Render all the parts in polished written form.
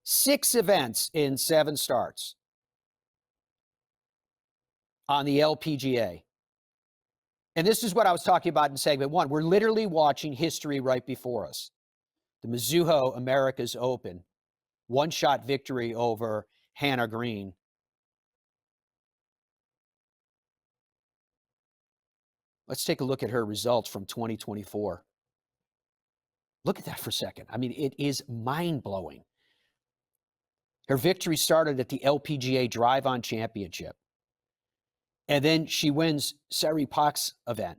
6 events in 7 starts on the LPGA. And this is what I was talking about in segment 1. We're literally watching history right before us. The Mizuho Americas Open, one-shot victory over Hannah Green. Let's take a look at her results from 2024. Look at that for a second. I mean, it is mind-blowing. Her victory started at the LPGA Drive-On Championship. And then she wins Sari Pak's event,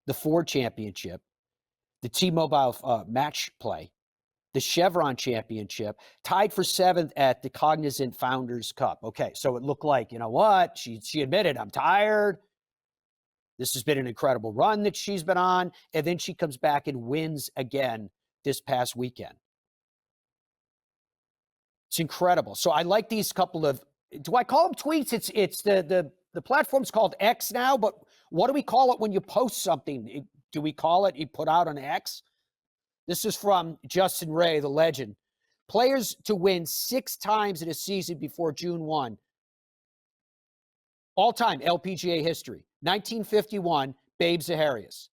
the Ford Championship, the T-Mobile match play, the Chevron Championship, tied for 7th at the Cognizant Founders Cup. Okay, so it looked like, you know what? She admitted, I'm tired. This has been an incredible run that she's been on. And then she comes back and wins again this past weekend. It's incredible. So I like these couple of, do I call them tweets? It's the platform's called X now, but what do we call it when you post something? Do we call it you put out on X? This is from Justin Ray, the legend. Players to win 6 times in a season before June 1. All-time LPGA history. 1951, Babe Zaharias.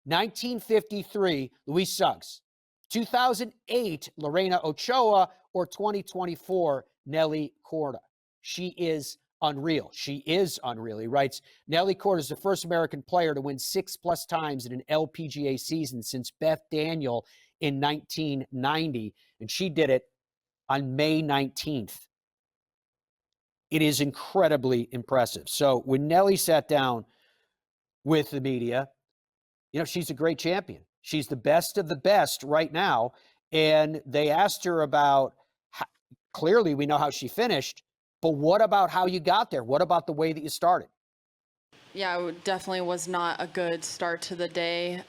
1953, Luis Suggs. 2008, Lorena Ochoa, or 2024, Nelly Korda. She is unreal. She is unreal. He writes, Nelly Korda is the first American player to win 6+ times in an LPGA season since Beth Daniel in 1990, and she did it on May 19th. It is incredibly impressive. So when Nelly sat down with the media, you know, she's a great champion. She's the best of the best right now. And they asked her about, clearly we know how she finished, but what about how you got there? What about the way that you started? Yeah, it definitely was not a good start to the day.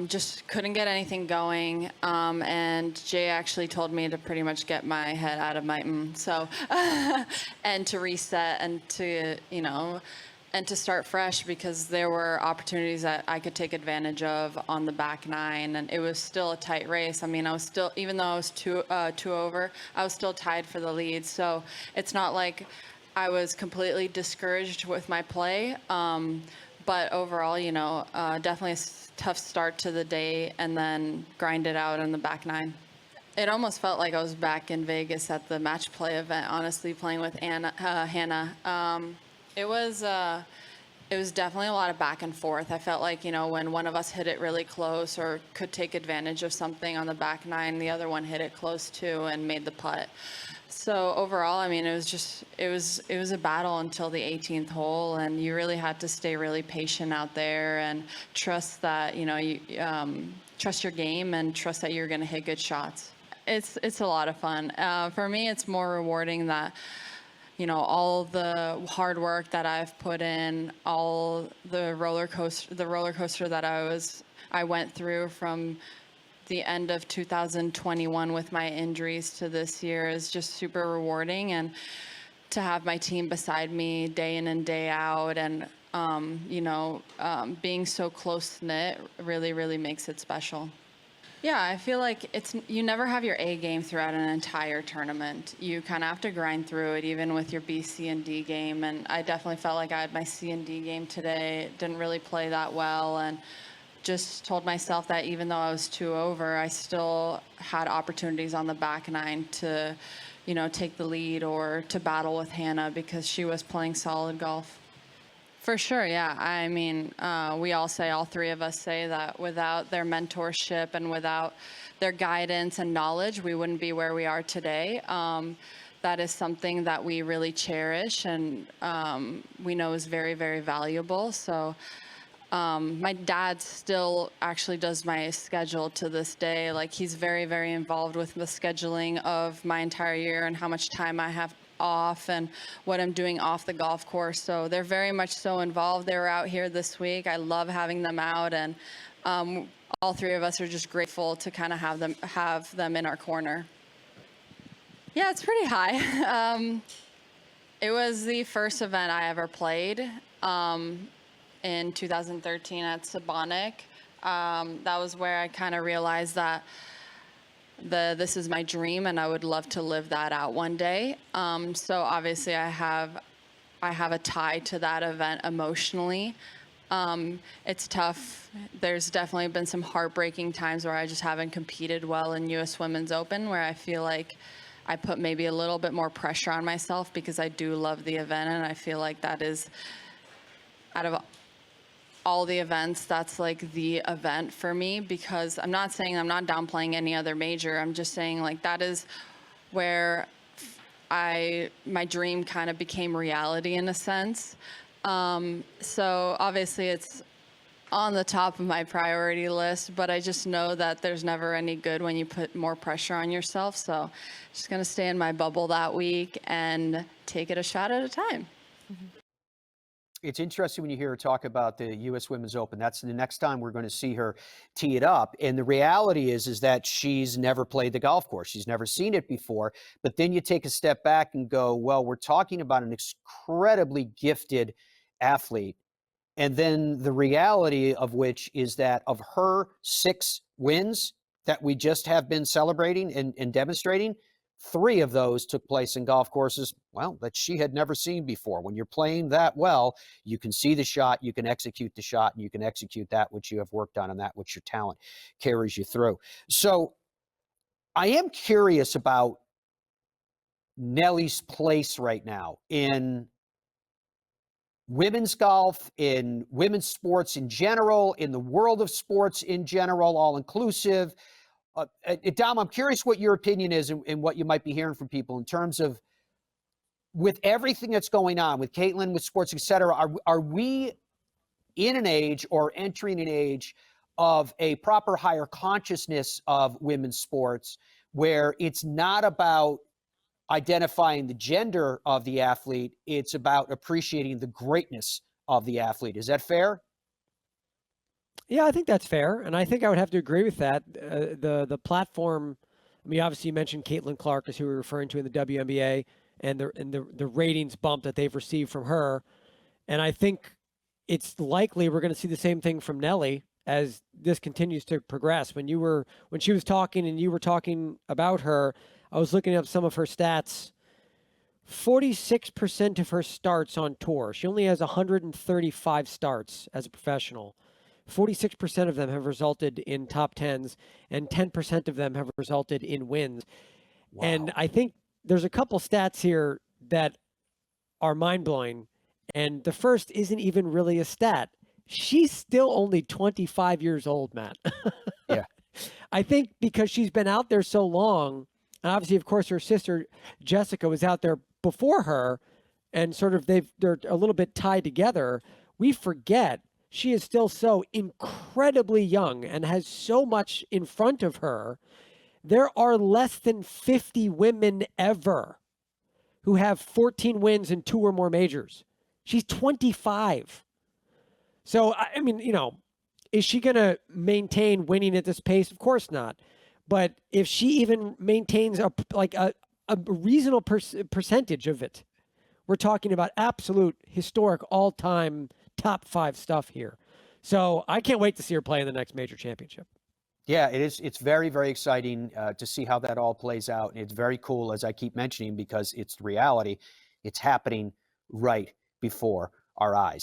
Just couldn't get anything going. And Jay actually told me to pretty much get my head out of my, and to reset and to, you know, and to start fresh, because there were opportunities that I could take advantage of on the back 9, and it was still a tight race. I mean, I was still, even though I was two over, I was still tied for the lead. So it's not like I was completely discouraged with my play. But overall, you know, definitely a tough start to the day, and then grind it out on the back 9. It almost felt like I was back in Vegas at the match play event, honestly, playing with Hannah. It was definitely a lot of back and forth. I felt like, you know, when one of us hit it really close or could take advantage of something on the back 9, the other one hit it close too and made the putt. So overall, I mean, it was a battle until the 18th hole, and you really had to stay really patient out there and trust that, you know, you trust your game and trust that you're going to hit good shots. It's a lot of fun. For me, it's more rewarding that, you know, all the hard work that I've put in, all the roller coaster that I went through from the end of 2021 with my injuries to this year is just super rewarding. And to have my team beside me day in and day out, and being so close-knit really, really makes it special. Yeah, I feel like you never have your A game throughout an entire tournament. You kind of have to grind through it, even with your B, C, and D game. And I definitely felt like I had my C and D game today. Didn't really play that well, and just told myself that even though I was 2 over, I still had opportunities on the back 9 to, you know, take the lead or to battle with Hannah, because she was playing solid golf. For sure, yeah. I mean, all 3 of us say that without their mentorship and without their guidance and knowledge, we wouldn't be where we are today. That is something that we really cherish, and we know is very, very valuable. So my dad still actually does my schedule to this day. Like, he's very, very involved with the scheduling of my entire year and how much time I have off and what I'm doing off the golf course. So they're very much so involved. They were out here this week. I love having them out, and all 3 of us are just grateful to kind of have them in our corner. Yeah, it's pretty high. It was the first event I ever played in 2013 at Sabonic. That was where I kind of realized that this is my dream, and I would love to live that out one day. So obviously I have a tie to that event emotionally. It's tough. There's definitely been some heartbreaking times where I just haven't competed well in U.S. Women's Open, where I feel like I put maybe a little bit more pressure on myself because I do love the event, and I feel like that is, out of all the events, that's like the event for me, because I'm not saying, I'm not downplaying any other major. I'm just saying, like, that is where my dream kind of became reality in a sense. So obviously it's on the top of my priority list, but I just know that there's never any good when you put more pressure on yourself. So just going to stay in my bubble that week and take it a shot at a time. It's interesting when you hear her talk about the U.S. Women's Open. That's the next time we're going to see her tee it up. And the reality is that she's never played the golf course. She's never seen it before. But then you take a step back and go, well, we're talking about an incredibly gifted athlete. And then the reality of which is that of her 6 wins that we just have been celebrating and demonstrating, 3 of those took place in golf courses, well, that she had never seen before. When you're playing that well, you can see the shot, you can execute the shot, and you can execute that which you have worked on and that which your talent carries you through. So I am curious about Nelly's place right now in women's golf, in women's sports in general, in the world of sports in general, all inclusive. Dom, I'm curious what your opinion is and what you might be hearing from people in terms of, with everything that's going on with Caitlin, with sports, et cetera, are we in an age or entering an age of a proper higher consciousness of women's sports where it's not about identifying the gender of the athlete, it's about appreciating the greatness of the athlete? Is that fair? Yeah, I think that's fair, and I think I would have to agree with that. The platform, I mean, obviously you mentioned Caitlin Clark, is who we're referring to in the WNBA, and the ratings bump that they've received from her, and I think it's likely we're going to see the same thing from Nelly as this continues to progress. When she was talking and you were talking about her, I was looking up some of her stats. 46% of her starts on tour. She only has 135 starts as a professional. 46% of them have resulted in top 10s, and 10% of them have resulted in wins. Wow. And I think there's a couple stats here that are mind-blowing. And the first isn't even really a stat. She's still only 25 years old, Matt. Yeah. I think because she's been out there so long, and obviously, of course, her sister Jessica was out there before her, and sort of they're a little bit tied together. We forget she is still so incredibly young and has so much in front of her. There are less than 50 women ever who have 14 wins and 2 or more majors. She's 25. So, I mean, is she going to maintain winning at this pace? Of course not. But if she even maintains a reasonable percentage of it, we're talking about absolute historic all-time top 5 stuff here. So I can't wait to see her play in the next major championship. Yeah, it is. It's very, very exciting to see how that all plays out. And it's very cool, as I keep mentioning, because it's the reality. It's happening right before our eyes.